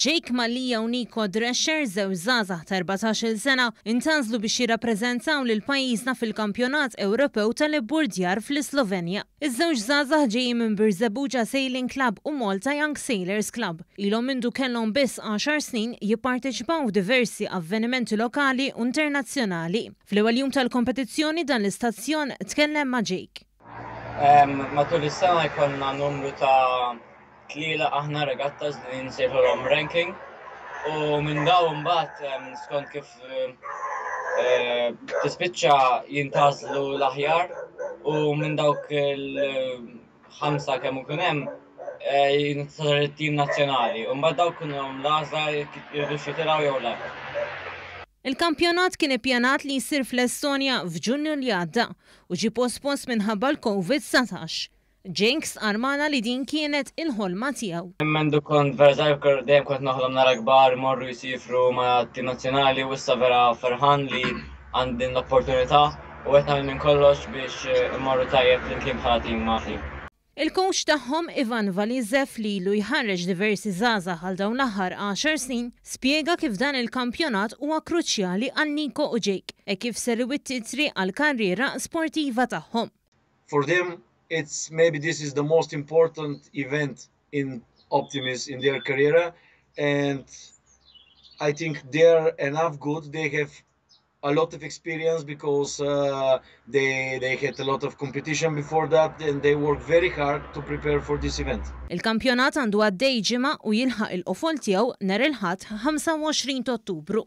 Jake Malija u Nico Drescher, żewġ żgħażagħ ta' 14-il sena, intanżlu biex jirrappreżentaw lil pajjiżna fil-Kampjonat Ewropew tal-Ibburdjar fl-Slovenja. Iż-żewġ żgħażagħ ġejjin minn Birżebbuġa Sailing Club u Malta Young Sailors Club. Ilhom mindu kellhom biss 10 snin jipparteċipaw f'diversi avvenimenti lokali u internazzjonali. Fl-ewwel jum tal-kompetizzjoni dan l-istazzjon tkellem ma' Jake. Matul is-sena jkollna numru ta' tliela aħna regattas li nsejħulhom ranking u minn dawn mbagħad skont kif tispiċċa jintgħażlu l-aħjar u minn dawk il-5 kemm ikun hemm jintasal it-tim nazzjonali u mbagħad dawk kunhom l-għażla jridu jitilgħu jew le. Il-kampjonat kien ippjanat li jsir fl-Estonja f'Ġunju li għadda u ġie pospost minħabba l-COVID-19. Jenks armana li din kienet il-ħolma tiegħu. Mendu kont vera żgħir dejjem kont noħlom nara kbar imorru jsifru ma' tim nazzjonali u issa vera ferħan li għandi l-opportunità u qed nagħmel minn kollox biex imorru tajjeb flimkien bħala tim magħhom. Il-coach tagħhom Ivan Valizev li ilu jħarreġ diversi żgħażagħ għal dawn l-aħħar 10 snin spjega kif dan il-kampjonat huwa kruċjali għal Nico u Jake e kif seru it-titri għal karriera sportiva tagħhom. For them, it's maybe this is the most important event in Optimis in their career, and I think they're enough good. They have a lot of experience because they had a lot of competition before that and they work very hard to prepare for this event. Il-kampjonat għandu għaddej ġimgħa u jilħaq il-qofol tiegħu nhar il-Ħadd 25 Ottubru.